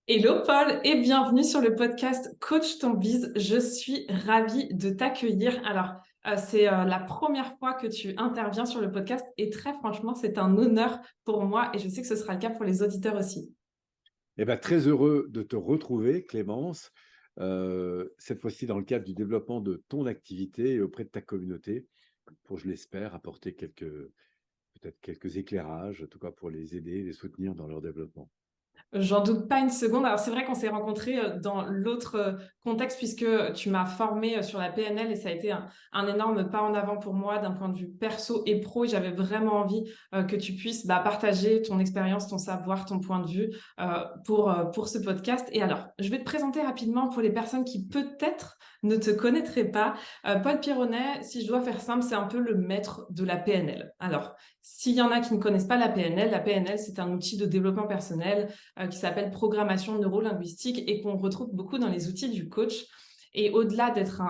Hello Paul et bienvenue sur le podcast Coach ton biz. Je suis ravie de t'accueillir. C'est la première fois que tu interviens sur le podcast et très franchement, c'est un honneur pour moi et je sais que ce sera le cas pour les auditeurs aussi. Eh ben, très heureux de te retrouver, Clémence, cette fois-ci dans le cadre du développement de ton activité et auprès de ta communauté, pour, je l'espère, apporter peut-être quelques éclairages, en tout cas pour les aider, les soutenir dans leur développement. J'en doute pas une seconde. Alors c'est vrai qu'on s'est rencontrés dans l'autre contexte puisque tu m'as formé sur la PNL et ça a été un énorme pas en avant pour moi d'un point de vue perso et pro. Et j'avais vraiment envie que tu puisses partager ton expérience, ton savoir, ton point de vue pour ce podcast. Et alors, je vais te présenter rapidement pour les personnes qui peut-être ne te connaîtraient pas. Paul Pironnet, si je dois faire simple, c'est un peu le maître de la PNL. Alors, s'il y en a qui ne connaissent pas la PNL, c'est un outil de développement personnel qui s'appelle programmation neurolinguistique et qu'on retrouve beaucoup dans les outils du coach. Et au-delà d'être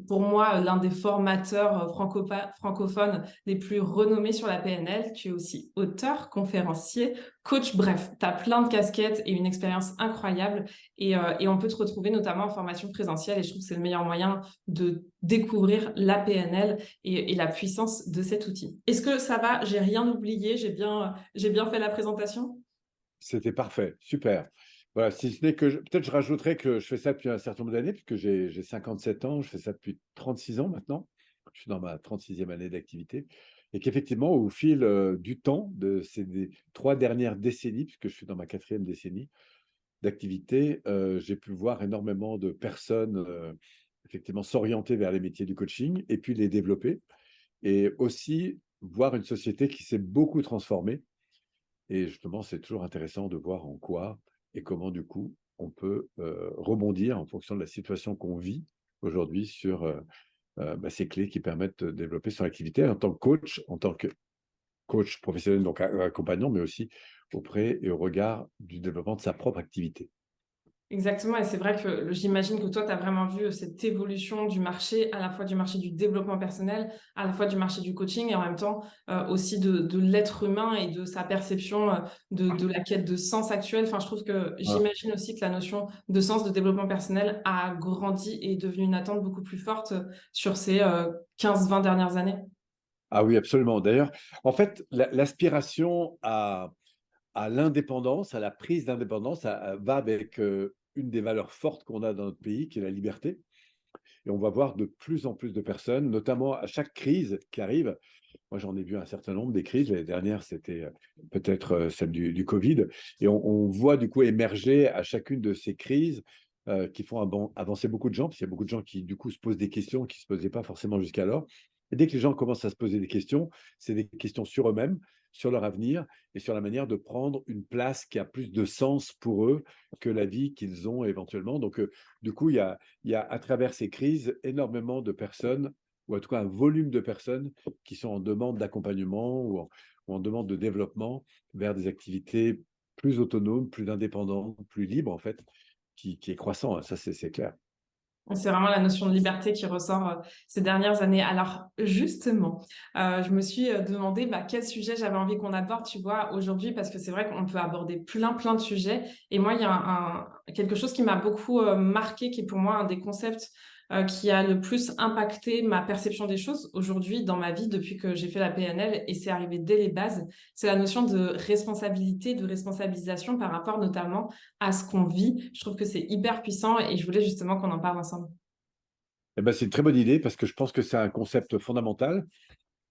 pour moi, l'un des formateurs francophones les plus renommés sur la PNL, tu es aussi auteur, conférencier, coach, bref, tu as plein de casquettes et une expérience incroyable. Et on peut te retrouver notamment en formation présentielle et je trouve que c'est le meilleur moyen de découvrir la PNL et la puissance de cet outil. Est-ce que ça va? J'ai rien oublié? J'ai bien fait la présentation? C'était parfait, super. Voilà, si ce n'est que peut-être je rajouterais que je fais ça depuis un certain nombre d'années, puisque j'ai 57 ans, je fais ça depuis 36 ans maintenant. Je suis dans ma 36e année d'activité. Et qu'effectivement, au fil du temps, de ces 3 dernières décennies, puisque je suis dans ma 4e décennie, d'activité, j'ai pu voir énormément de personnes effectivement s'orienter vers les métiers du coaching et puis les développer. Et aussi voir une société qui s'est beaucoup transformée. Et justement, c'est toujours intéressant de voir en quoi et comment, du coup, on peut rebondir en fonction de la situation qu'on vit aujourd'hui sur ces clés qui permettent de développer son activité en tant que coach professionnel, donc accompagnant, mais aussi auprès et au regard du développement de sa propre activité. Exactement, et c'est vrai que j'imagine que toi, tu as vraiment vu cette évolution du marché, à la fois du marché du développement personnel, à la fois du marché du coaching, et en même temps aussi de l'être humain et de sa perception de la quête de sens actuel. Enfin, je trouve que Ah, j'imagine aussi que la notion de sens, de développement personnel a grandi et est devenue une attente beaucoup plus forte sur ces 15-20 dernières années. ah oui, absolument. D'ailleurs, en fait, l'aspiration à l'indépendance, à la prise d'indépendance, va avec une des valeurs fortes qu'on a dans notre pays, qui est la liberté. Et on va voir de plus en plus de personnes, notamment à chaque crise qui arrive. Moi, j'en ai vu un certain nombre des crises. L'année dernière, c'était peut-être celle du Covid. Et on voit du coup émerger à chacune de ces crises qui font avancer beaucoup de gens, parce qu'il y a beaucoup de gens qui, du coup, se posent des questions qui ne se posaient pas forcément jusqu'alors. Et dès que les gens commencent à se poser des questions, c'est des questions sur eux-mêmes, sur leur avenir et sur la manière de prendre une place qui a plus de sens pour eux que la vie qu'ils ont éventuellement. Donc, du coup, il y a à travers ces crises énormément de personnes, ou en tout cas un volume de personnes qui sont en demande d'accompagnement ou en demande de développement vers des activités plus autonomes, plus indépendantes, plus libres, en fait, qui est croissant, hein, ça c'est clair. C'est vraiment la notion de liberté qui ressort ces dernières années. Alors justement, je me suis demandé quel sujet j'avais envie qu'on aborde, tu vois, aujourd'hui, parce que c'est vrai qu'on peut aborder plein de sujets. Et moi, il y a quelque chose qui m'a beaucoup marqué, qui est pour moi un des concepts qui a le plus impacté ma perception des choses aujourd'hui dans ma vie depuis que j'ai fait la PNL, et c'est arrivé dès les bases. C'est la notion de responsabilité, de responsabilisation par rapport notamment à ce qu'on vit. Je trouve que c'est hyper puissant et je voulais justement qu'on en parle ensemble. Eh ben, c'est une très bonne idée parce que je pense que c'est un concept fondamental,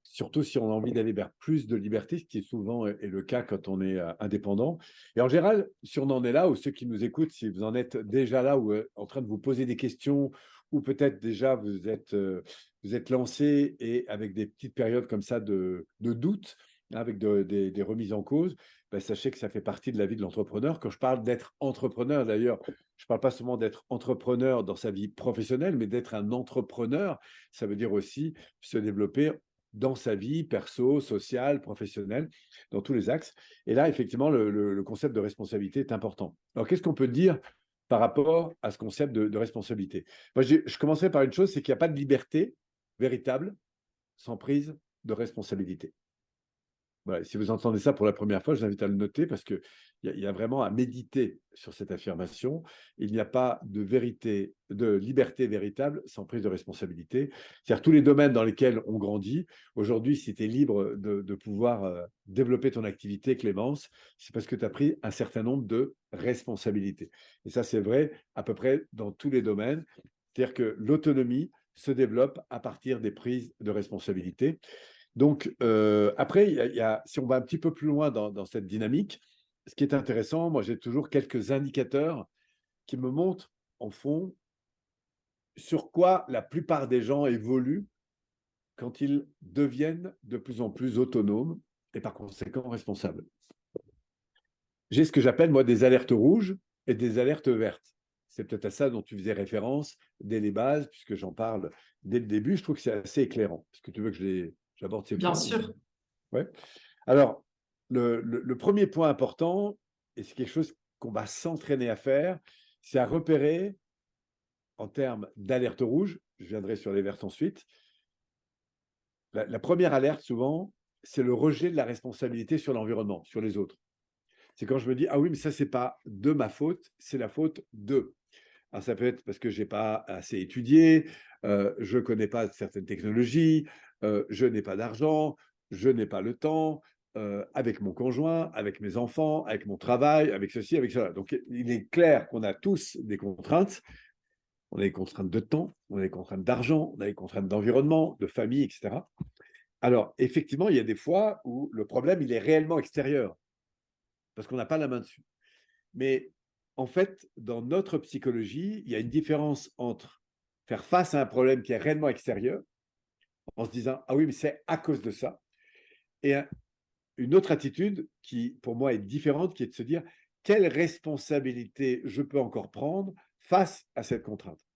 surtout si on a envie d'aller vers plus de liberté, ce qui souvent est le cas quand on est indépendant. Et en général, si on en est là, ou ceux qui nous écoutent, si vous en êtes déjà là ou en train de vous poser des questions, ou peut-être déjà vous êtes lancé et avec des petites périodes comme ça de doute, hein, avec des remises en cause, ben, sachez que ça fait partie de la vie de l'entrepreneur. Quand je parle d'être entrepreneur, d'ailleurs, je ne parle pas seulement d'être entrepreneur dans sa vie professionnelle, mais d'être un entrepreneur, ça veut dire aussi se développer dans sa vie perso, sociale, professionnelle, dans tous les axes. Et là, effectivement, le concept de responsabilité est important. Alors, qu'est-ce qu'on peut dire par rapport à ce concept de responsabilité? Moi, je commencerai par une chose, c'est qu'il n'y a pas de liberté véritable sans prise de responsabilité. Voilà, si vous entendez ça pour la première fois, je vous invite à le noter parce qu'il y a vraiment à méditer sur cette affirmation. Il n'y a pas de vérité, de liberté véritable sans prise de responsabilité. C'est-à-dire tous les domaines dans lesquels on grandit. Aujourd'hui, si tu es libre de pouvoir développer ton activité, Clémence, c'est parce que tu as pris un certain nombre de responsabilités. Et ça, c'est vrai à peu près dans tous les domaines. C'est-à-dire que l'autonomie se développe à partir des prises de responsabilité. Donc, après, si on va un petit peu plus loin dans cette dynamique, ce qui est intéressant, moi, j'ai toujours quelques indicateurs qui me montrent, en fond, sur quoi la plupart des gens évoluent quand ils deviennent de plus en plus autonomes et par conséquent responsables. J'ai ce que j'appelle, moi, des alertes rouges et des alertes vertes. C'est peut-être à ça dont tu faisais référence dès les bases, puisque j'en parle dès le début. Je trouve que c'est assez éclairant. Est-ce que tu veux que j'aborde ces Bien points ou... sûr. Ouais. Alors, le premier point important, et c'est quelque chose qu'on va s'entraîner à faire, c'est à repérer, en termes d'alerte rouge, je viendrai sur les vertes ensuite, la première alerte, souvent, c'est le rejet de la responsabilité sur l'environnement, sur les autres. C'est quand je me dis, ah oui, mais ça, c'est pas de ma faute, c'est la faute d'eux. Alors, ça peut être parce que je n'ai pas assez étudié, je ne connais pas certaines technologies, je n'ai pas d'argent, je n'ai pas le temps, avec mon conjoint, avec mes enfants, avec mon travail, avec ceci, avec cela. Donc, il est clair qu'on a tous des contraintes. On a des contraintes de temps, on a des contraintes d'argent, on a des contraintes d'environnement, de famille, etc. Alors, effectivement, il y a des fois où le problème, il est réellement extérieur, parce qu'on n'a pas la main dessus. Mais en fait, dans notre psychologie, il y a une différence entre faire face à un problème qui est réellement extérieur, en se disant, ah oui, mais c'est à cause de ça, et une autre attitude qui, pour moi, est différente, qui est de se dire, quelle responsabilité je peux encore prendre face à cette contrainte.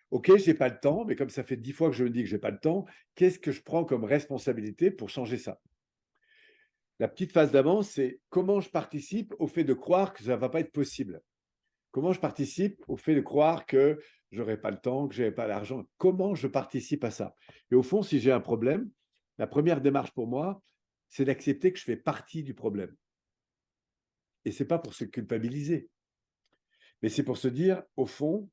Ok, je n'ai pas le temps, mais comme ça fait 10 fois que je me dis que je n'ai pas le temps, qu'est-ce que je prends comme responsabilité pour changer ça? La petite phase d'avant, c'est comment je participe au fait de croire que ça ne va pas être possible. Comment je participe au fait de croire que je n'aurai pas le temps, que je n'aurai pas l'argent? Comment je participe à ça? Et au fond, si j'ai un problème, la première démarche pour moi, c'est d'accepter que je fais partie du problème. Et ce n'est pas pour se culpabiliser, mais c'est pour se dire, au fond,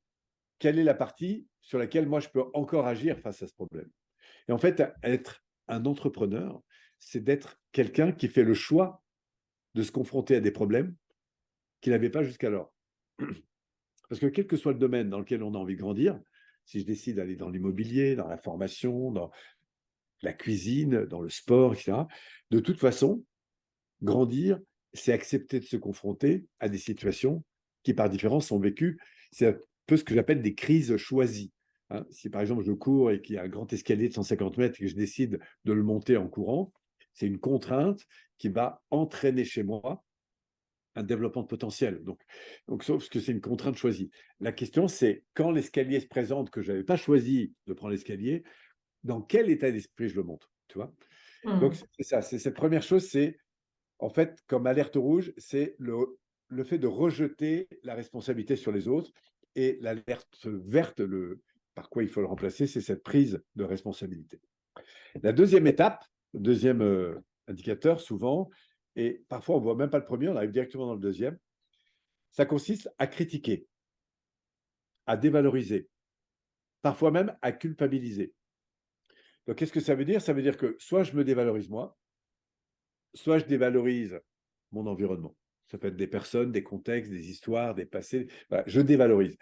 quelle est la partie sur laquelle moi je peux encore agir face à ce problème? Et en fait, être un entrepreneur, c'est d'être quelqu'un qui fait le choix de se confronter à des problèmes qu'il n'avait pas jusqu'alors. Parce que quel que soit le domaine dans lequel on a envie de grandir, si je décide d'aller dans l'immobilier, dans la formation, dans la cuisine, dans le sport, etc., de toute façon, grandir, c'est accepter de se confronter à des situations qui, par différence, sont vécues. C'est un peu ce que j'appelle des crises choisies. Hein, si par exemple je cours et qu'il y a un grand escalier de 150 mètres et que je décide de le monter en courant, c'est une contrainte qui va entraîner chez moi un développement de potentiel. Donc, sauf que c'est une contrainte choisie. La question, c'est quand l'escalier se présente, que je n'avais pas choisi de prendre l'escalier, dans quel état d'esprit je le monte, tu vois? Donc, Hmm. c'est ça. C'est cette première chose, c'est en fait, comme alerte rouge, c'est le fait de rejeter la responsabilité sur les autres. Et l'alerte verte, par quoi il faut le remplacer, c'est cette prise de responsabilité. La deuxième étape, le deuxième indicateur, souvent, et parfois on ne voit même pas le premier, on arrive directement dans le deuxième, ça consiste à critiquer, à dévaloriser, parfois même à culpabiliser. Donc, qu'est-ce que ça veut dire? Ça veut dire que soit je me dévalorise moi, soit je dévalorise mon environnement. Ça peut être des personnes, des contextes, des histoires, des passés. Voilà, je dévalorise.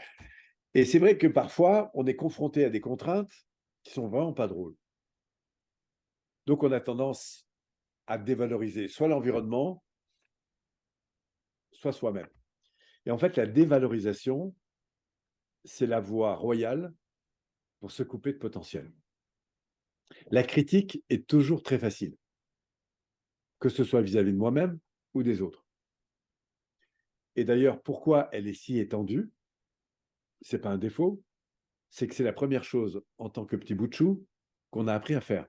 Et c'est vrai que parfois, on est confronté à des contraintes qui sont vraiment pas drôles. Donc, on a tendance à dévaloriser soit l'environnement, soit soi-même. Et en fait, la dévalorisation, c'est la voie royale pour se couper de potentiel. La critique est toujours très facile, que ce soit vis-à-vis de moi-même ou des autres. Et d'ailleurs, pourquoi elle est si étendue? Ce n'est pas un défaut, c'est que c'est la première chose en tant que petit bout de chou qu'on a appris à faire.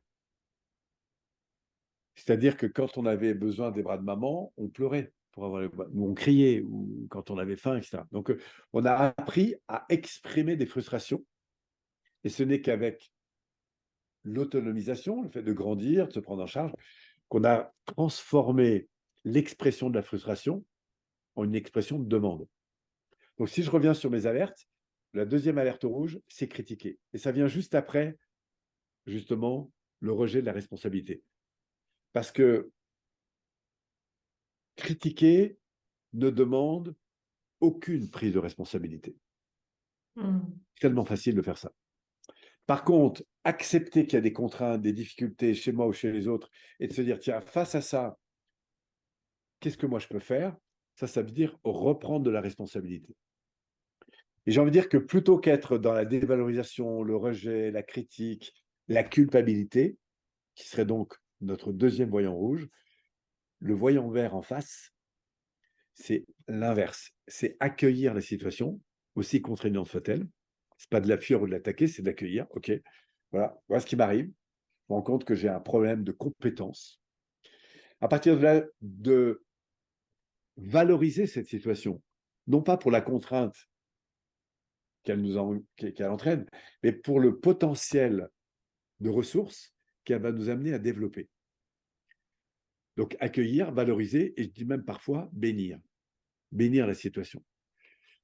C'est-à-dire que quand on avait besoin des bras de maman, on pleurait pour avoir les bras, ou on criait, ou quand on avait faim, etc. Donc, on a appris à exprimer des frustrations, et ce n'est qu'avec l'autonomisation, le fait de grandir, de se prendre en charge, qu'on a transformé l'expression de la frustration en une expression de demande. Donc, si je reviens sur mes alertes, la deuxième alerte rouge, c'est critiquer. Et ça vient juste après, justement, le rejet de la responsabilité. Parce que critiquer ne demande aucune prise de responsabilité. C'est tellement facile de faire ça. Par contre, accepter qu'il y a des contraintes, des difficultés chez moi ou chez les autres, et de se dire, tiens, face à ça, qu'est-ce que moi je peux faire? Ça veut dire reprendre de la responsabilité. Et j'ai envie de dire que plutôt qu'être dans la dévalorisation, le rejet, la critique, la culpabilité, qui serait donc notre deuxième voyant rouge, le voyant vert en face, c'est l'inverse. C'est accueillir la situation, aussi contraignante soit-elle. Ce n'est pas de la fuir ou de l'attaquer, c'est d'accueillir. OK, voilà ce qui m'arrive. Je me rends compte que j'ai un problème de compétence. À partir de là, de valoriser cette situation, non pas pour la contrainte qu'elle entraîne, mais pour le potentiel de ressources qu'elle va nous amener à développer. Donc, accueillir, valoriser, et je dis même parfois bénir. Bénir la situation.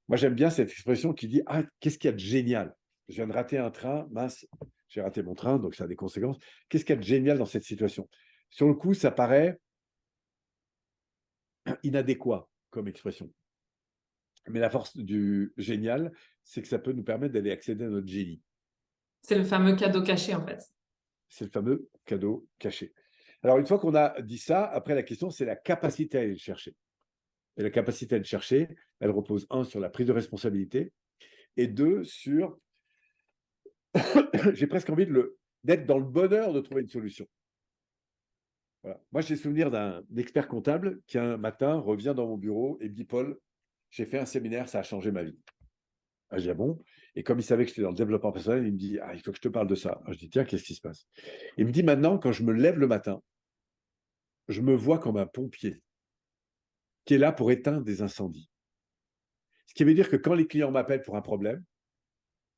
Moi, j'aime bien cette expression qui dit « Ah, qu'est-ce qu'il y a de génial? Je viens de rater un train, mince, j'ai raté mon train, donc ça a des conséquences. Qu'est-ce qu'il y a de génial dans cette situation ?» Sur le coup, ça paraît inadéquat comme expression. Mais la force du génial, c'est que ça peut nous permettre d'aller accéder à notre génie. C'est le fameux cadeau caché, en fait. C'est le fameux cadeau caché. Alors, une fois qu'on a dit ça, après, la question, c'est la capacité à aller le chercher. Et la capacité à le chercher, elle repose, un, sur la prise de responsabilité, et deux, sur, j'ai presque envie d'être dans le bonheur de trouver une solution. Voilà. Moi, j'ai souvenir d'un expert comptable qui, un matin, revient dans mon bureau et me dit « Paul, j'ai fait un séminaire, ça a changé ma vie. » Ah, je dis « Ah bon ?» Et comme il savait que j'étais dans le développement personnel, il me dit « Ah, il faut que je te parle de ça. » Je dis « Tiens, qu'est-ce qui se passe ?» Il me dit « Maintenant, quand je me lève le matin, je me vois comme un pompier qui est là pour éteindre des incendies. » Ce qui veut dire que quand les clients m'appellent pour un problème,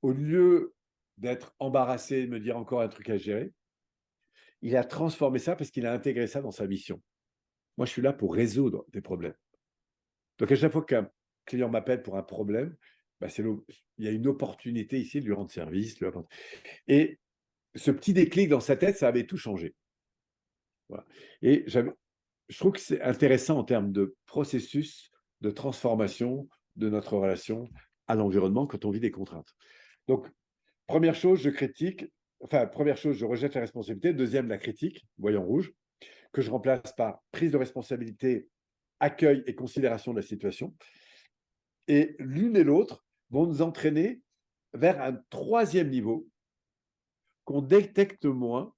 au lieu d'être embarrassé, de me dire encore un truc à gérer, il a transformé ça parce qu'il a intégré ça dans sa mission. Moi, je suis là pour résoudre des problèmes. Donc, à chaque fois qu'un client m'appelle pour un problème, bah, il y a une opportunité ici de lui rendre service. Et ce petit déclic dans sa tête, ça avait tout changé. Voilà. Et je trouve que c'est intéressant en termes de processus de transformation de notre relation à l'environnement quand on vit des contraintes. Donc, première chose, je rejette la responsabilité. Deuxième, la critique, voyant rouge, que je remplace par prise de responsabilité, accueil et considération de la situation. Et l'une et l'autre vont nous entraîner vers un troisième niveau qu'on détecte moins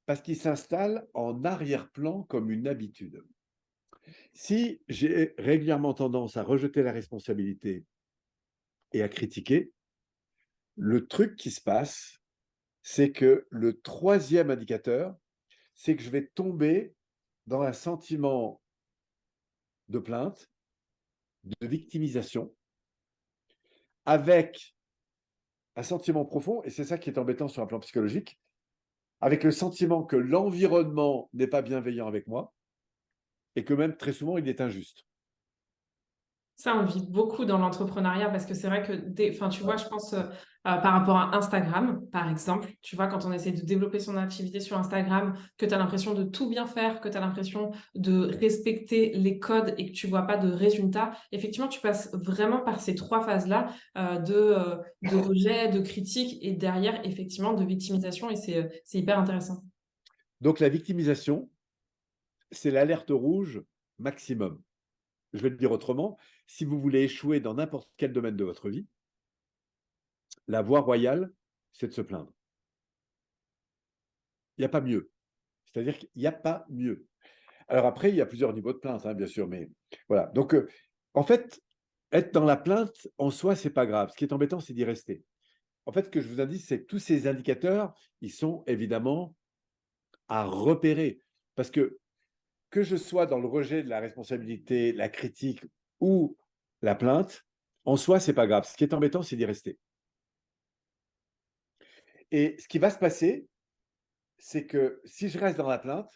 parce qu'il s'installe en arrière-plan comme une habitude. Si j'ai régulièrement tendance à rejeter la responsabilité et à critiquer, le truc qui se passe, c'est que le troisième indicateur, c'est que je vais tomber dans un sentiment de plainte, de victimisation, avec un sentiment profond, et c'est ça qui est embêtant sur un plan psychologique, avec le sentiment que l'environnement n'est pas bienveillant avec moi, et que même très souvent, il est injuste. Ça, on vit beaucoup dans l'entrepreneuriat parce que c'est vrai que, enfin, tu vois, Ouais. je pense par rapport à Instagram, par exemple, tu vois, quand on essaie de développer son activité sur Instagram, que tu as l'impression de tout bien faire, que tu as l'impression de respecter les codes et que tu vois pas de résultats, effectivement, tu passes vraiment par ces trois phases-là de rejet, de critique et derrière, effectivement, de victimisation et c'est hyper intéressant. Donc, la victimisation, c'est l'alerte rouge maximum. Je vais le dire autrement, si vous voulez échouer dans n'importe quel domaine de votre vie, la voie royale, c'est de se plaindre. Il n'y a pas mieux. C'est-à-dire qu'il n'y a pas mieux. Alors après, il y a plusieurs niveaux de plainte, hein, bien sûr, mais voilà. Donc, en fait, être dans la plainte, en soi, c'est pas grave. Ce qui est embêtant, c'est d'y rester. En fait, ce que je vous indique, c'est que tous ces indicateurs, ils sont évidemment à repérer. Parce que je sois dans le rejet de la responsabilité, la critique ou la plainte, en soi, c'est pas grave. Ce qui est embêtant, c'est d'y rester. Et ce qui va se passer, c'est que si je reste dans la plainte,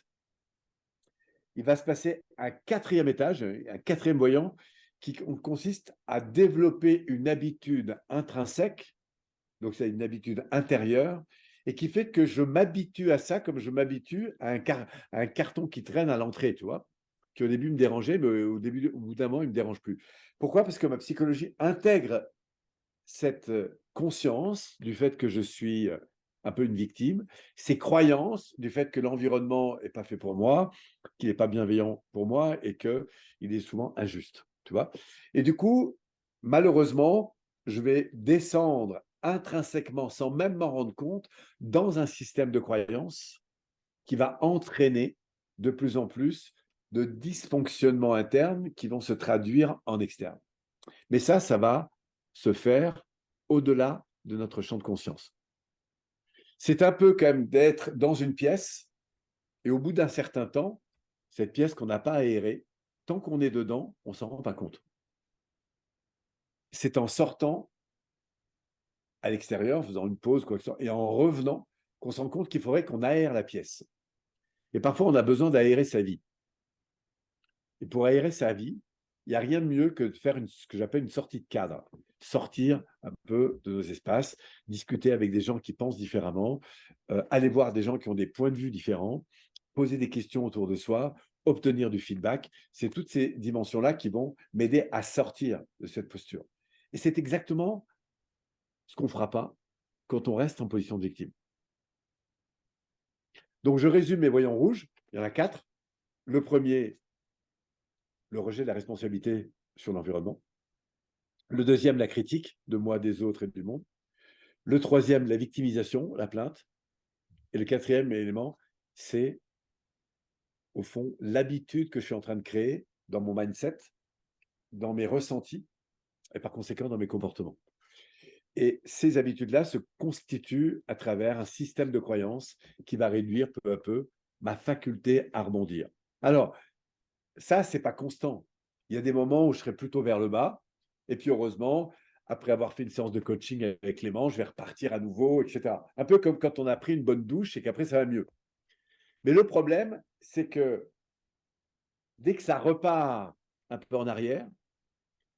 il va se passer un quatrième étage, un quatrième voyant, qui consiste à développer une habitude intrinsèque, donc c'est une habitude intérieure, et qui fait que je m'habitue à ça comme je m'habitue à un carton qui traîne à l'entrée, tu vois, qui au début me dérangeait, mais au bout d'un moment, il ne me dérange plus. Pourquoi? Parce que ma psychologie intègre cette conscience du fait que je suis un peu une victime, ces croyances du fait que l'environnement n'est pas fait pour moi, qu'il n'est pas bienveillant pour moi et qu'il est souvent injuste, tu vois. Et du coup, malheureusement, je vais descendre intrinsèquement, sans même m'en rendre compte, dans un système de croyances qui va entraîner de plus en plus de dysfonctionnements internes qui vont se traduire en externe. Mais ça va se faire au-delà de notre champ de conscience. C'est un peu quand même d'être dans une pièce et au bout d'un certain temps, cette pièce qu'on n'a pas aérée, tant qu'on est dedans, on ne s'en rend pas compte. C'est en sortant à l'extérieur, en faisant une pause, quoi que ce soit, et en revenant, qu'on se rend compte qu'il faudrait qu'on aère la pièce. Et parfois, on a besoin d'aérer sa vie. Et pour aérer sa vie, il n'y a rien de mieux que de faire ce que j'appelle une sortie de cadre. Sortir un peu de nos espaces, discuter avec des gens qui pensent différemment, aller voir des gens qui ont des points de vue différents, poser des questions autour de soi, obtenir du feedback. C'est toutes ces dimensions-là qui vont m'aider à sortir de cette posture. Et c'est exactement ce qu'on ne fera pas quand on reste en position de victime. Donc, je résume mes voyants rouges. Il y en a 4. Le premier, le rejet de la responsabilité sur l'environnement. Le deuxième, la critique de moi, des autres et du monde. Le troisième, la victimisation, la plainte. Et le quatrième élément, c'est au fond l'habitude que je suis en train de créer dans mon mindset, dans mes ressentis et par conséquent dans mes comportements. Et ces habitudes-là se constituent à travers un système de croyances qui va réduire peu à peu ma faculté à rebondir. Alors, ça, c'est pas constant. Il y a des moments où je serai plutôt vers le bas, et puis heureusement, après avoir fait une séance de coaching avec Clément, je vais repartir à nouveau, etc. Un peu comme quand on a pris une bonne douche et qu'après ça va mieux. Mais le problème, c'est que dès que ça repart un peu en arrière,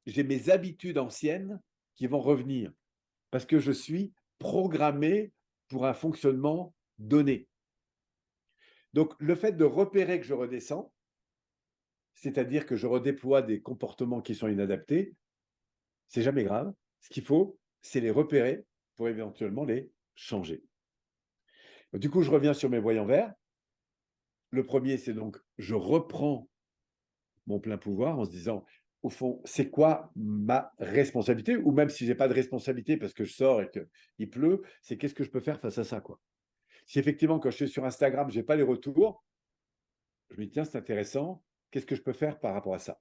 j'ai mes habitudes anciennes qui vont revenir parce que je suis programmé pour un fonctionnement donné. Donc, le fait de repérer que je redescends, c'est-à-dire que je redéploie des comportements qui sont inadaptés, c'est jamais grave. Ce qu'il faut, c'est les repérer pour éventuellement les changer. Du coup, je reviens sur mes voyants verts. Le premier, c'est donc je reprends mon plein pouvoir en se disant, au fond, c'est quoi ma responsabilité? Ou même si je n'ai pas de responsabilité parce que je sors et qu'il pleut, c'est qu'est-ce que je peux faire face à ça, quoi. Si effectivement, quand je suis sur Instagram, je n'ai pas les retours, je me dis, tiens, c'est intéressant, qu'est-ce que je peux faire par rapport à ça?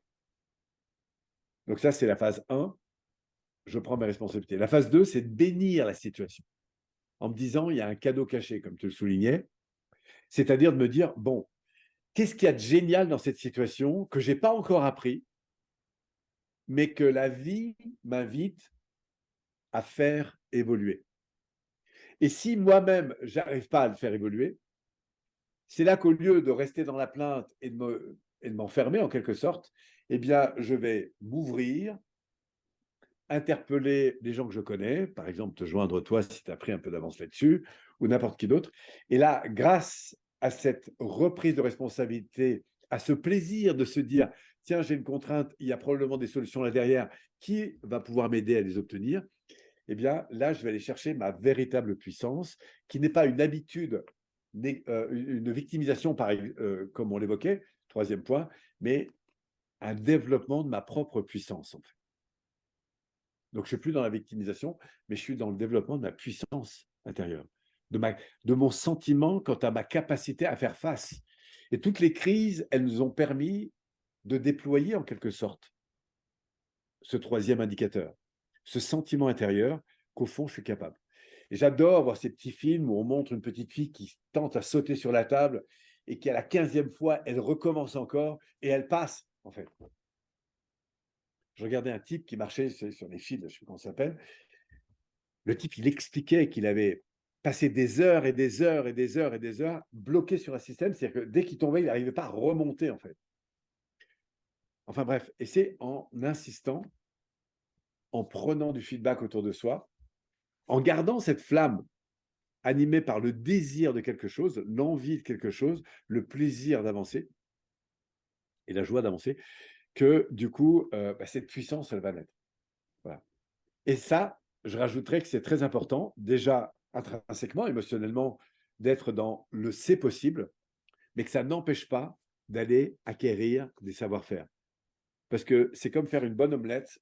Donc ça, c'est la phase 1, je prends mes responsabilités. La phase 2, c'est de bénir la situation en me disant, il y a un cadeau caché, comme tu le soulignais, c'est-à-dire de me dire, bon, qu'est-ce qu'il y a de génial dans cette situation que je n'ai pas encore appris, mais que la vie m'invite à faire évoluer. Et si moi-même, je n'arrive pas à le faire évoluer, c'est là qu'au lieu de rester dans la plainte et de m'enfermer en quelque sorte, eh bien, je vais m'ouvrir, interpeller les gens que je connais, par exemple te joindre toi si tu as pris un peu d'avance là-dessus, ou n'importe qui d'autre. Et là, grâce à cette reprise de responsabilité, à ce plaisir de se dire, tiens, j'ai une contrainte, il y a probablement des solutions là derrière, qui va pouvoir m'aider à les obtenir, eh bien là, je vais aller chercher ma véritable puissance, qui n'est pas une habitude, une victimisation, comme on l'évoquait, troisième point, mais un développement de ma propre puissance, en fait. Donc, je ne suis plus dans la victimisation, mais je suis dans le développement de ma puissance intérieure, de mon sentiment quant à ma capacité à faire face. Et toutes les crises, elles nous ont permis de déployer en quelque sorte ce troisième indicateur, ce sentiment intérieur qu'au fond, je suis capable. Et j'adore voir ces petits films où on montre une petite fille qui tente à sauter sur la table et qui, à la 15e fois, elle recommence encore et elle passe, en fait. Je regardais un type qui marchait sur les fils, je ne sais pas comment ça s'appelle. Le type, il expliquait qu'il avait passer des heures et des heures et des heures et des heures bloqué sur un système. C'est-à-dire que dès qu'il tombait, il n'arrivait pas à remonter, en fait. Enfin bref, et c'est en insistant, en prenant du feedback autour de soi, en gardant cette flamme animée par le désir de quelque chose, l'envie de quelque chose, le plaisir d'avancer et la joie d'avancer, que du coup, cette puissance, elle va naître. Voilà. Et ça, je rajouterais que c'est très important, déjà intrinsèquement, émotionnellement, d'être dans le c'est possible, mais que ça n'empêche pas d'aller acquérir des savoir-faire. Parce que c'est comme faire une bonne omelette.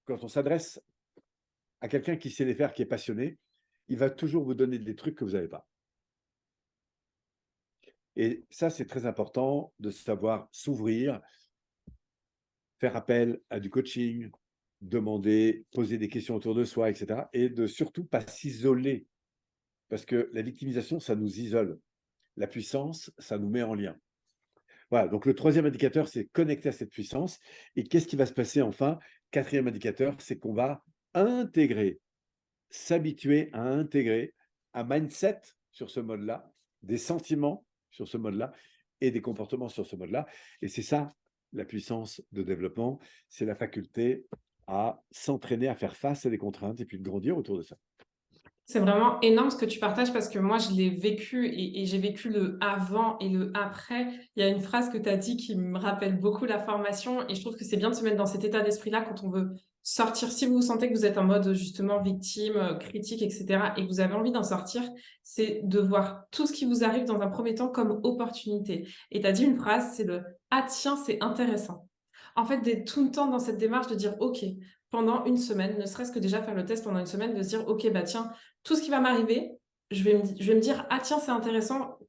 Quand on s'adresse à quelqu'un qui sait les faire, qui est passionné, il va toujours vous donner des trucs que vous n'avez pas. Et ça, c'est très important de savoir s'ouvrir, faire appel à du coaching, demander, poser des questions autour de soi, etc. Et de surtout pas s'isoler. Parce que la victimisation, ça nous isole. La puissance, ça nous met en lien. Voilà, donc le troisième indicateur, c'est connecter à cette puissance. Et qu'est-ce qui va se passer enfin? Quatrième indicateur, c'est qu'on va intégrer, s'habituer à intégrer un mindset sur ce mode-là, des sentiments sur ce mode-là et des comportements sur ce mode-là. Et c'est ça, la puissance de développement, c'est la faculté à s'entraîner à faire face à des contraintes et puis de grandir autour de ça. C'est vraiment énorme ce que tu partages parce que moi, je l'ai vécu et j'ai vécu le avant et le après. Il y a une phrase que tu as dit qui me rappelle beaucoup la formation et je trouve que c'est bien de se mettre dans cet état d'esprit-là quand on veut sortir. Si vous sentez que vous êtes en mode justement victime, critique, etc. et que vous avez envie d'en sortir, c'est de voir tout ce qui vous arrive dans un premier temps comme opportunité. Et tu as dit une phrase, c'est le «Ah tiens, c'est intéressant». En fait, d'être tout le temps dans cette démarche de dire «Ok, pendant une semaine, ne serait-ce que déjà faire le test pendant une semaine, de se dire ok, bah tiens, tout ce qui va m'arriver, je vais me dire ah tiens, c'est intéressant.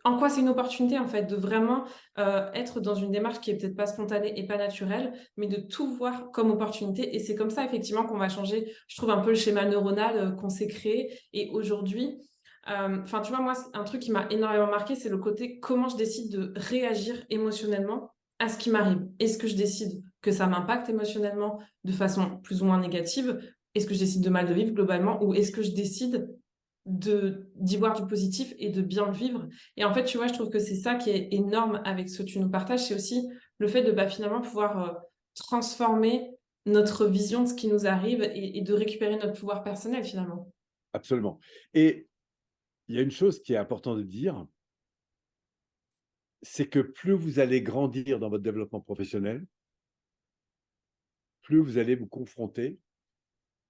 En quoi c'est une opportunité en fait de vraiment être dans une démarche qui est peut-être pas spontanée et pas naturelle, mais de tout voir comme opportunité. Et c'est comme ça effectivement qu'on va changer, je trouve, un peu le schéma neuronal qu'on s'est créé. Et aujourd'hui, enfin tu vois, moi, un truc qui m'a énormément marqué, c'est le côté comment je décide de réagir émotionnellement à ce qui m'arrive. Est-ce que je décide que ça m'impacte émotionnellement de façon plus ou moins négative? Est-ce que je décide de mal de vivre globalement ou est-ce que je décide d'y voir du positif et de bien le vivre? Et en fait, tu vois, je trouve que c'est ça qui est énorme avec ce que tu nous partages, c'est aussi le fait de finalement pouvoir transformer notre vision de ce qui nous arrive et de récupérer notre pouvoir personnel finalement. Absolument. Et il y a une chose qui est importante de dire, c'est que plus vous allez grandir dans votre développement professionnel, plus vous allez vous confronter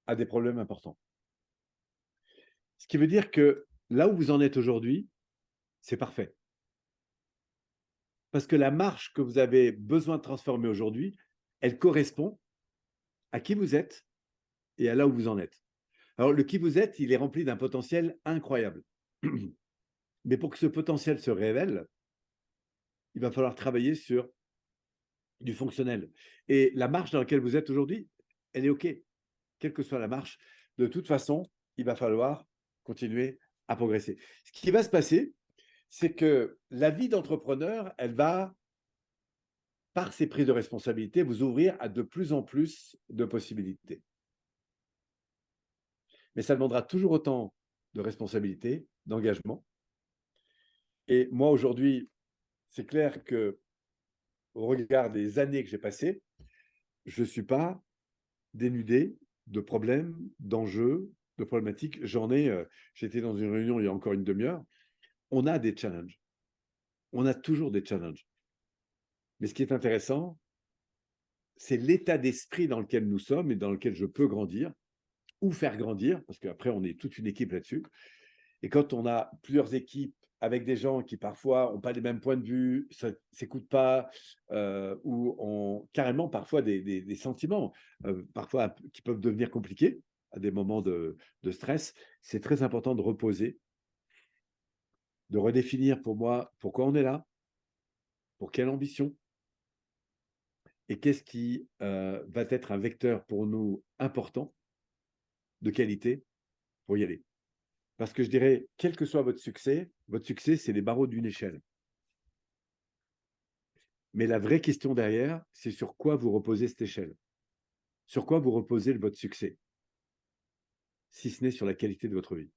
à des problèmes importants. Ce qui veut dire que là où vous en êtes aujourd'hui, c'est parfait. Parce que la marche que vous avez besoin de transformer aujourd'hui, elle correspond à qui vous êtes et à là où vous en êtes. Alors, le qui vous êtes, il est rempli d'un potentiel incroyable. Mais pour que ce potentiel se révèle, il va falloir travailler sur du fonctionnel. Et la marche dans laquelle vous êtes aujourd'hui, elle est OK. Quelle que soit la marche, de toute façon, il va falloir continuer à progresser. Ce qui va se passer, c'est que la vie d'entrepreneur, elle va, par ses prises de responsabilité, vous ouvrir à de plus en plus de possibilités. Mais ça demandera toujours autant de responsabilité, d'engagement. Et moi, aujourd'hui, c'est clair que au regard des années que j'ai passées, je ne suis pas dénudé de problèmes, d'enjeux, de problématiques. J'étais dans une réunion il y a encore une demi-heure. On a des challenges. On a toujours des challenges. Mais ce qui est intéressant, c'est l'état d'esprit dans lequel nous sommes et dans lequel je peux grandir ou faire grandir, parce qu'après, on est toute une équipe là-dessus. Et quand on a plusieurs équipes avec des gens qui parfois n'ont pas les mêmes points de vue, ça ne s'écoute pas, ou ont carrément parfois des sentiments, parfois qui peuvent devenir compliqués à des moments de stress, c'est très important de reposer, de redéfinir pour moi pourquoi on est là, pour quelle ambition, et qu'est-ce qui va être un vecteur pour nous important, de qualité, pour y aller. Parce que je dirais, quel que soit votre succès, c'est les barreaux d'une échelle. Mais la vraie question derrière, c'est sur quoi vous reposez cette échelle. Sur quoi vous reposez votre succès, si ce n'est sur la qualité de votre vie.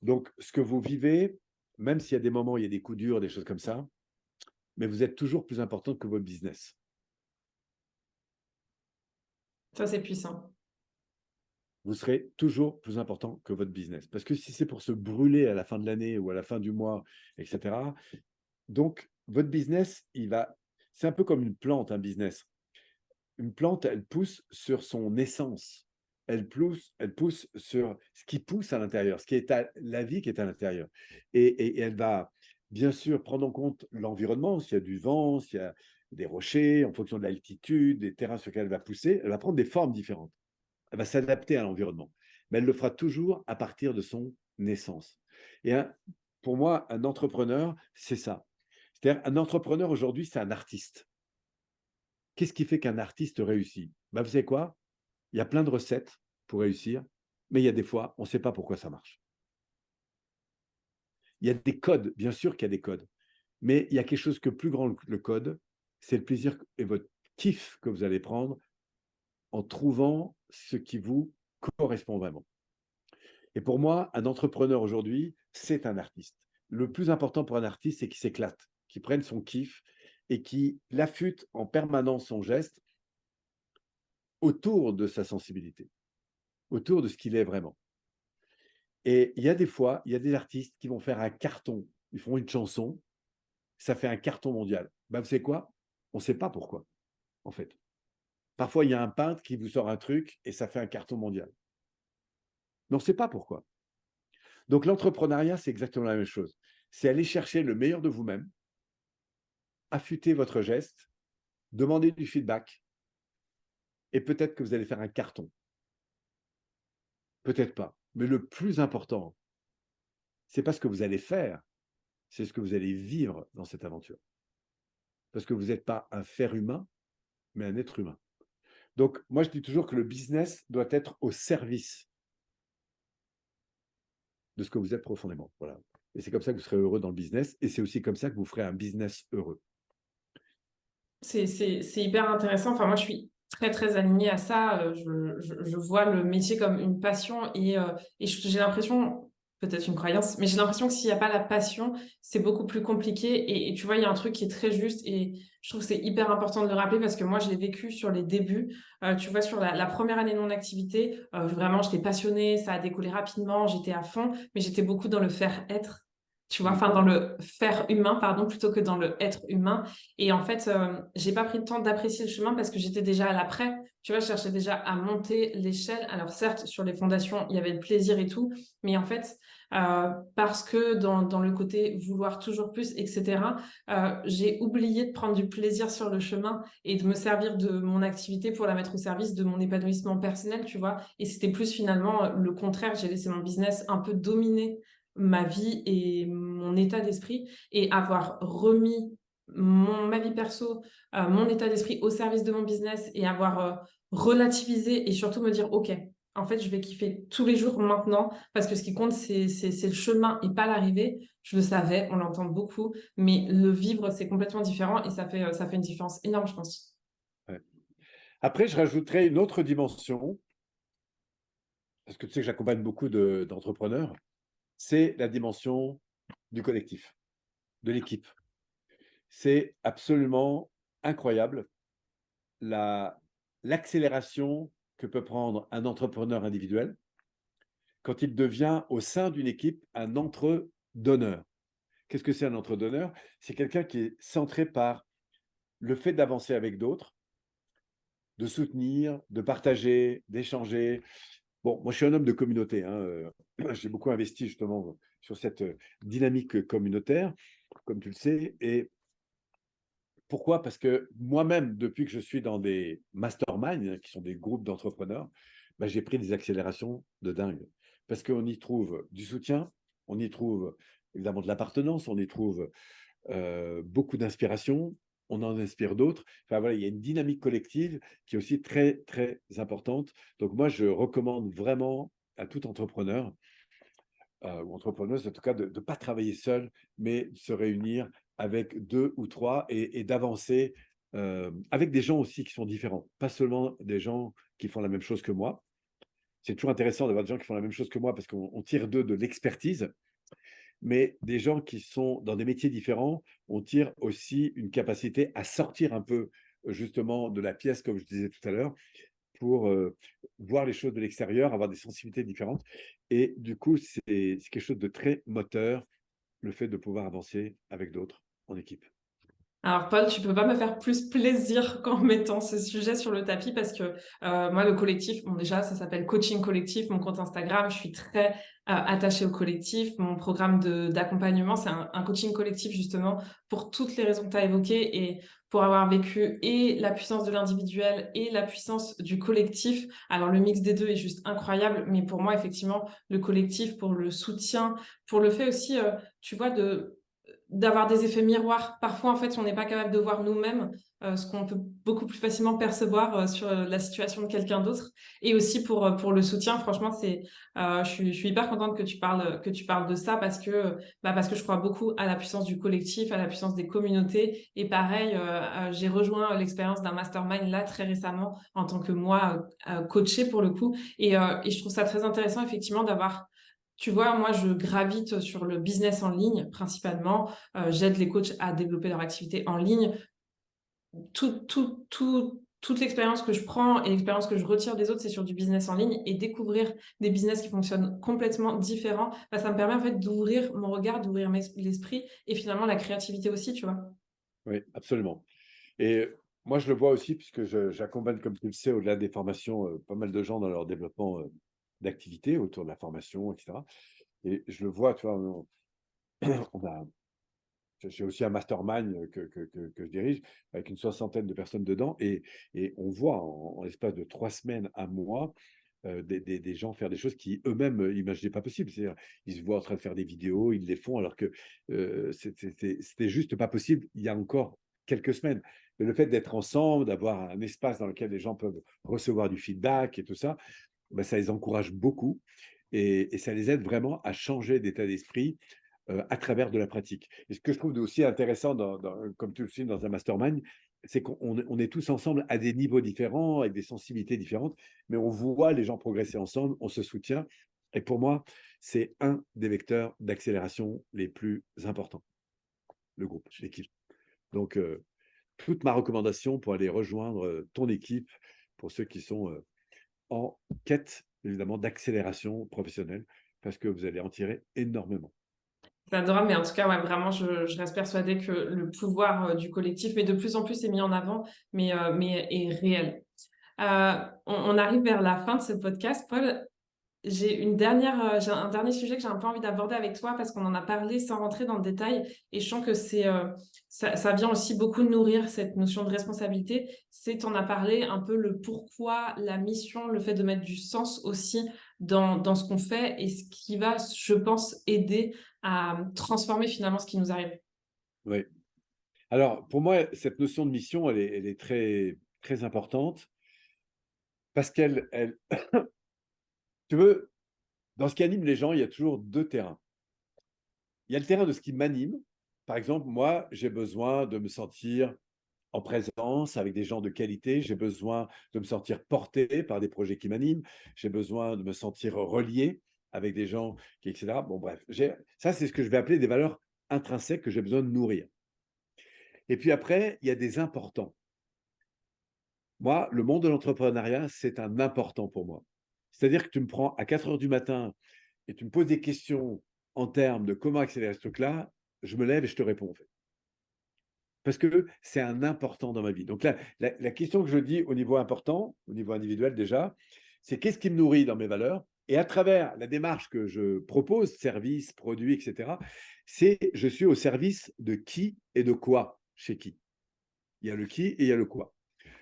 Donc, ce que vous vivez, même s'il y a des moments, il y a des coups durs, des choses comme ça, mais vous êtes toujours plus important que votre business. Ça, c'est puissant. Vous serez toujours plus important que votre business. Parce que si c'est pour se brûler à la fin de l'année ou à la fin du mois, etc., donc votre business, c'est un peu comme une plante, un business. Une plante, elle pousse sur son essence. Elle pousse sur ce qui pousse à l'intérieur, la vie qui est à l'intérieur. Et elle va bien sûr prendre en compte l'environnement, s'il y a du vent, s'il y a des rochers, en fonction de l'altitude, des terrains sur lesquels elle va pousser, elle va prendre des formes différentes. Elle va s'adapter à l'environnement. Mais elle le fera toujours à partir de son essence. Et pour moi, un entrepreneur, c'est ça. C'est-à-dire, un entrepreneur aujourd'hui, c'est un artiste. Qu'est-ce qui fait qu'un artiste réussit? Vous savez quoi? Il y a plein de recettes pour réussir, mais il y a des fois, on ne sait pas pourquoi ça marche. Il y a des codes, bien sûr qu'il y a des codes, mais il y a quelque chose que plus grand que le code, c'est le plaisir et votre kiff que vous allez prendre en trouvant ce qui vous correspond vraiment. Et pour moi, un entrepreneur aujourd'hui, c'est un artiste. Le plus important pour un artiste, c'est qu'il s'éclate, qu'il prenne son kiff et qu'il affûte en permanence son geste autour de sa sensibilité, autour de ce qu'il est vraiment. Et il y a des fois, il y a des artistes qui vont faire un carton. Ils font une chanson, ça fait un carton mondial. Vous savez quoi? On ne sait pas pourquoi, en fait. Parfois, il y a un peintre qui vous sort un truc et ça fait un carton mondial. Mais on ne sait pas pourquoi. Donc, l'entrepreneuriat, c'est exactement la même chose. C'est aller chercher le meilleur de vous-même, affûter votre geste, demander du feedback et peut-être que vous allez faire un carton. Peut-être pas. Mais le plus important, c'est pas ce que vous allez faire, c'est ce que vous allez vivre dans cette aventure. Parce que vous n'êtes pas un faire humain, mais un être humain. Donc, moi, je dis toujours que le business doit être au service de ce que vous êtes profondément. Voilà. Et c'est comme ça que vous serez heureux dans le business. Et c'est aussi comme ça que vous ferez un business heureux. C'est hyper intéressant. Enfin, moi, je suis très, très alignée à ça. Je vois le métier comme une passion et j'ai l'impression, peut-être une croyance, mais j'ai l'impression que s'il n'y a pas la passion, c'est beaucoup plus compliqué. Et tu vois, il y a un truc qui est très juste et je trouve que c'est hyper important de le rappeler parce que moi, je l'ai vécu sur les débuts. Tu vois, sur la première année de mon activité, vraiment, j'étais passionnée, ça a décollé rapidement, j'étais à fond, mais j'étais beaucoup dans le faire-être. Tu vois, enfin, dans le faire humain, pardon, plutôt que dans le être humain. Et en fait, j'ai pas pris le temps d'apprécier le chemin parce que j'étais déjà à l'après. Tu vois, je cherchais déjà à monter l'échelle. Alors certes, sur les fondations, il y avait le plaisir et tout, mais en fait, parce que dans le côté vouloir toujours plus, etc., j'ai oublié de prendre du plaisir sur le chemin et de me servir de mon activité pour la mettre au service de mon épanouissement personnel, tu vois. Et c'était plus finalement le contraire. J'ai laissé mon business un peu dominer ma vie et mon état d'esprit et avoir remis ma vie perso, mon état d'esprit au service de mon business et avoir relativisé et surtout me dire, OK, en fait, je vais kiffer tous les jours maintenant parce que ce qui compte, c'est le chemin et pas l'arrivée. Je le savais, on l'entend beaucoup, mais le vivre, c'est complètement différent et ça fait une différence énorme, je pense. Ouais. Après, je rajouterai une autre dimension, parce que tu sais que j'accompagne beaucoup d'entrepreneurs, c'est la dimension du collectif, de l'équipe. C'est absolument incroyable l'accélération que peut prendre un entrepreneur individuel quand il devient au sein d'une équipe un entre-donneur. Qu'est-ce que c'est un entre-donneur? C'est quelqu'un qui est centré par le fait d'avancer avec d'autres, de soutenir, de partager, d'échanger. Bon, moi je suis un homme de communauté, hein. J'ai beaucoup investi justement sur cette dynamique communautaire, comme tu le sais, et pourquoi? Parce que moi-même, depuis que je suis dans des masterminds, qui sont des groupes d'entrepreneurs, j'ai pris des accélérations de dingue. Parce qu'on y trouve du soutien, on y trouve évidemment de l'appartenance, on y trouve beaucoup d'inspiration, on en inspire d'autres. Enfin voilà, il y a une dynamique collective qui est aussi très, très importante. Donc moi, je recommande vraiment à tout entrepreneur, ou entrepreneuse en tout cas, de ne pas travailler seul, mais de se réunir avec deux ou trois et d'avancer avec des gens aussi qui sont différents, pas seulement des gens qui font la même chose que moi. c'est toujours intéressant d'avoir des gens qui font la même chose que moi parce qu'on tire d'eux de l'expertise, mais des gens qui sont dans des métiers différents, on tire aussi une capacité à sortir un peu justement de la pièce, comme je disais tout à l'heure, pour voir les choses de l'extérieur, avoir des sensibilités différentes. Et du coup, c'est quelque chose de très moteur, le fait de pouvoir avancer avec d'autres en équipe. Alors Paul, tu peux pas me faire plus plaisir qu'en mettant ce sujet sur le tapis parce que moi, le collectif, bon déjà, ça s'appelle Coaching Collectif, mon compte Instagram, je suis très attachée au collectif. Mon programme d'accompagnement, c'est un coaching collectif justement pour toutes les raisons que tu as évoquées et pour avoir vécu et la puissance de l'individuel et la puissance du collectif. Alors le mix des deux est juste incroyable, mais pour moi, effectivement, le collectif, pour le soutien, pour le fait aussi, tu vois, d'avoir des effets miroirs. Parfois, en fait, on n'est pas capable de voir nous-mêmes ce qu'on peut beaucoup plus facilement percevoir sur la situation de quelqu'un d'autre. Et aussi pour le soutien, franchement, je suis hyper contente que tu parles de ça parce que je crois beaucoup à la puissance du collectif, à la puissance des communautés. Et pareil, j'ai rejoint l'expérience d'un mastermind là très récemment en tant que moi coachée pour le coup. Et je trouve ça très intéressant effectivement d'avoir. Tu vois, moi, je gravite sur le business en ligne principalement. J'aide les coachs à développer leur activité en ligne. Toute l'expérience que je prends et l'expérience que je retire des autres, c'est sur du business en ligne et découvrir des business qui fonctionnent complètement différents. Bah, ça me permet en fait d'ouvrir mon regard, d'ouvrir l'esprit et finalement la créativité aussi, tu vois. Oui, absolument. Et moi, je le vois aussi, puisque j'accompagne, comme tu le sais, au-delà des formations, pas mal de gens dans leur développement d'activité autour de la formation, etc. Et je le vois, tu vois, on a, j'ai aussi un mastermind que je dirige avec une soixantaine de personnes dedans. Et on voit en l'espace de 3 semaines, un mois, des gens faire des choses qui eux-mêmes n'imaginaient pas possible. C'est-à-dire, ils se voient en train de faire des vidéos, ils les font alors que c'était juste pas possible il y a encore quelques semaines. Mais le fait d'être ensemble, d'avoir un espace dans lequel les gens peuvent recevoir du feedback et tout ça, ben, ça les encourage beaucoup et ça les aide vraiment à changer d'état d'esprit à travers de la pratique. Et ce que je trouve aussi intéressant, comme tu le sais, dans un mastermind, c'est qu'on est tous ensemble à des niveaux différents, avec des sensibilités différentes, mais on voit les gens progresser ensemble, on se soutient. Et pour moi, c'est un des vecteurs d'accélération les plus importants, le groupe, l'équipe. Donc, toute ma recommandation pour aller rejoindre ton équipe, pour ceux qui sont en quête, évidemment, d'accélération professionnelle, parce que vous allez en tirer énormément. C'est adorable, mais en tout cas, ouais, vraiment, je reste persuadée que le pouvoir du collectif, mais de plus en plus, est mis en avant, mais est réel. On arrive vers la fin de ce podcast. Paul, j'ai un dernier sujet que j'ai un peu envie d'aborder avec toi parce qu'on en a parlé sans rentrer dans le détail et je sens que ça vient aussi beaucoup nourrir cette notion de responsabilité. C'est, t'en as parlé un peu le pourquoi, la mission, le fait de mettre du sens aussi dans ce qu'on fait et ce qui va, je pense, aider à transformer finalement ce qui nous arrive. Oui. Alors, pour moi, cette notion de mission, elle est très, très importante parce tu veux, dans ce qui anime les gens, il y a toujours deux terrains. Il y a le terrain de ce qui m'anime. Par exemple, moi, j'ai besoin de me sentir en présence avec des gens de qualité. J'ai besoin de me sentir porté par des projets qui m'animent. J'ai besoin de me sentir relié avec des gens etc. Bon, bref, ça, c'est ce que je vais appeler des valeurs intrinsèques que j'ai besoin de nourrir. Et puis après, il y a des importants. Moi, le monde de l'entrepreneuriat, c'est un important pour moi. C'est-à-dire que tu me prends à 4 heures du matin et tu me poses des questions en termes de comment accélérer ce truc-là, je me lève et je te réponds, en fait. Parce que c'est un important dans ma vie. Donc là, la question que je dis au niveau important, au niveau individuel déjà, c'est qu'est-ce qui me nourrit dans mes valeurs? Et à travers la démarche que je propose, service, produit, etc., c'est je suis au service de qui et de quoi chez qui. Il y a le qui et il y a le quoi.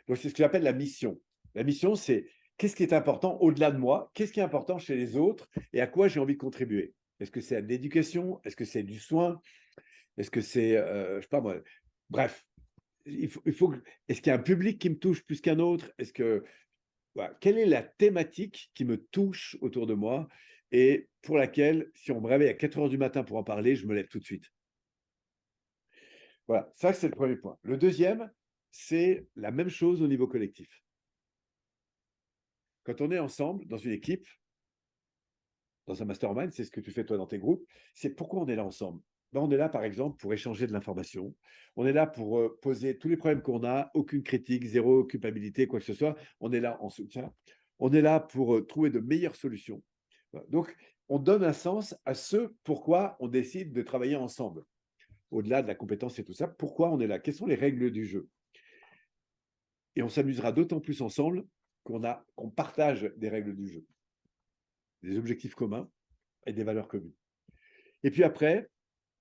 Donc, c'est ce que j'appelle la mission. La mission, c'est qu'est-ce qui est important au-delà de moi, qu'est-ce qui est important chez les autres et à quoi j'ai envie de contribuer. Est-ce que c'est à de l'éducation? Est-ce que c'est du soin? Est-ce que c'est, je sais pas moi, bref, est-ce qu'il y a un public qui me touche plus qu'un autre? Est-ce que, voilà, quelle est la thématique qui me touche autour de moi et pour laquelle, si on me réveille à 4 heures du matin pour en parler, je me lève tout de suite. Voilà, ça c'est le premier point. Le deuxième, c'est la même chose au niveau collectif. Quand on est ensemble dans une équipe, dans un mastermind, c'est ce que tu fais toi dans tes groupes, c'est pourquoi on est là ensemble. Ben, on est là, par exemple, pour échanger de l'information. On est là pour poser tous les problèmes qu'on a, aucune critique, zéro culpabilité, quoi que ce soit. On est là en soutien. On est là pour trouver de meilleures solutions. Voilà. Donc, on donne un sens à ce pourquoi on décide de travailler ensemble. Au-delà de la compétence et tout ça, pourquoi on est là? Quelles sont les règles du jeu? Et on s'amusera d'autant plus ensemble qu'on partage des règles du jeu, des objectifs communs et des valeurs communes. Et puis après,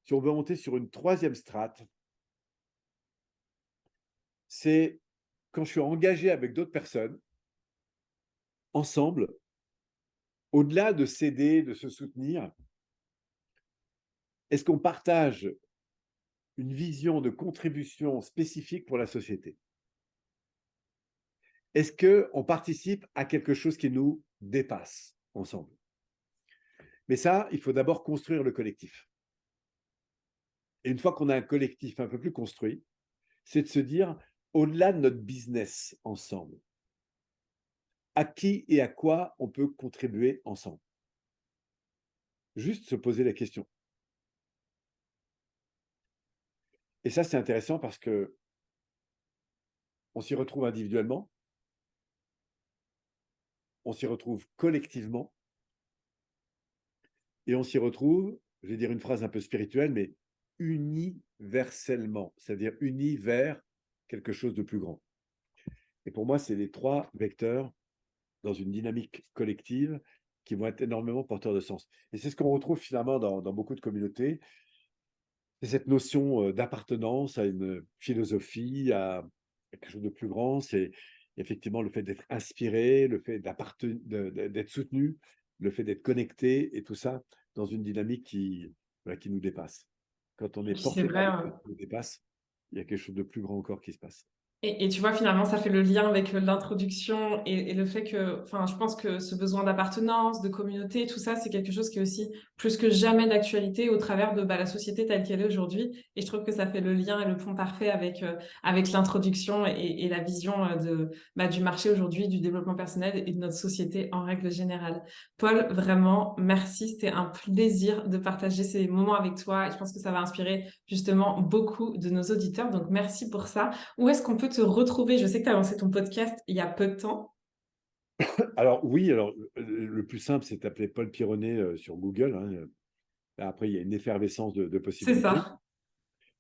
si on veut monter sur une troisième strate, c'est quand je suis engagé avec d'autres personnes, ensemble, au-delà de s'aider, de se soutenir, est-ce qu'on partage une vision de contribution spécifique pour la société? Est-ce qu'on participe à quelque chose qui nous dépasse ensemble? Mais ça, il faut d'abord construire le collectif. Et une fois qu'on a un collectif un peu plus construit, c'est de se dire, au-delà de notre business ensemble, à qui et à quoi on peut contribuer ensemble? Juste se poser la question. Et ça, c'est intéressant parce que on s'y retrouve individuellement, on s'y retrouve collectivement, et on s'y retrouve, je vais dire une phrase un peu spirituelle, mais universellement, c'est-à-dire unis vers quelque chose de plus grand. Et pour moi, c'est les trois vecteurs dans une dynamique collective qui vont être énormément porteurs de sens. Et c'est ce qu'on retrouve finalement dans beaucoup de communautés. C'est cette notion d'appartenance à une philosophie, à quelque chose de plus grand. C'est effectivement le fait d'être inspiré, le fait d'être soutenu, le fait d'être connecté et tout ça dans une dynamique voilà, qui nous dépasse. Quand on Et est puis c'est porté par vrai, des choses qui nous dépassent, il y a quelque chose de plus grand encore qui se passe. et tu vois, finalement, ça fait le lien avec l'introduction et le fait que, enfin, je pense que ce besoin d'appartenance, de communauté, tout ça, c'est quelque chose qui est aussi plus que jamais d'actualité au travers de la société telle qu'elle est aujourd'hui. Et je trouve que ça fait le lien et le pont parfait avec l'introduction et la vision du marché aujourd'hui, du développement personnel et de notre société en règle générale. Paul, vraiment, merci. C'était un plaisir de partager ces moments avec toi. Et je pense que ça va inspirer justement beaucoup de nos auditeurs. Donc, merci pour ça. Où est-ce qu'on peut te retrouver? Je sais que tu as lancé ton podcast il y a peu de temps. Alors oui, alors le plus simple, c'est d'appeler Paul Pironnet sur Google. Hein. Après, il y a une effervescence de C'est possibilités. ça.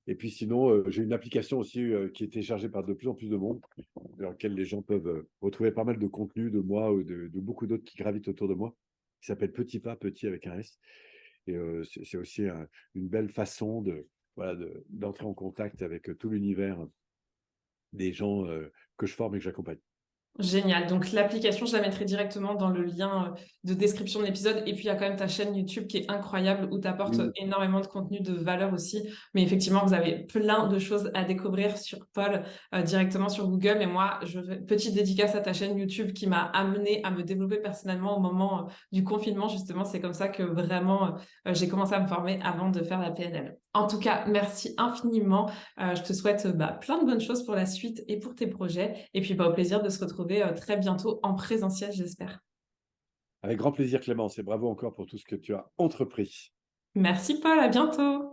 Et puis sinon, j'ai une application aussi qui est téléchargée par de plus en plus de monde, dans laquelle les gens peuvent retrouver pas mal de contenu de moi ou de beaucoup d'autres qui gravitent autour de moi, qui s'appelle Petit Pas, petit avec un S. Et c'est aussi une belle façon voilà, d'entrer en contact avec tout l'univers des gens que je forme et que j'accompagne. Génial. Donc, l'application, je la mettrai directement dans le lien de description de l'épisode. Et puis, il y a quand même ta chaîne YouTube qui est incroyable où tu apportes Oui, énormément de contenu de valeur aussi. Mais effectivement, vous avez plein de choses à découvrir sur Paul directement sur Google. Et moi, petite dédicace à ta chaîne YouTube qui m'a amené à me développer personnellement au moment du confinement. Justement, c'est comme ça que vraiment j'ai commencé à me former avant de faire la PNL. En tout cas, merci infiniment. Je te souhaite plein de bonnes choses pour la suite et pour tes projets. Et puis, au plaisir de se retrouver très bientôt en présentiel, j'espère. avec grand plaisir, Clémence, et bravo encore pour tout ce que tu as entrepris. Merci Paul, à bientôt.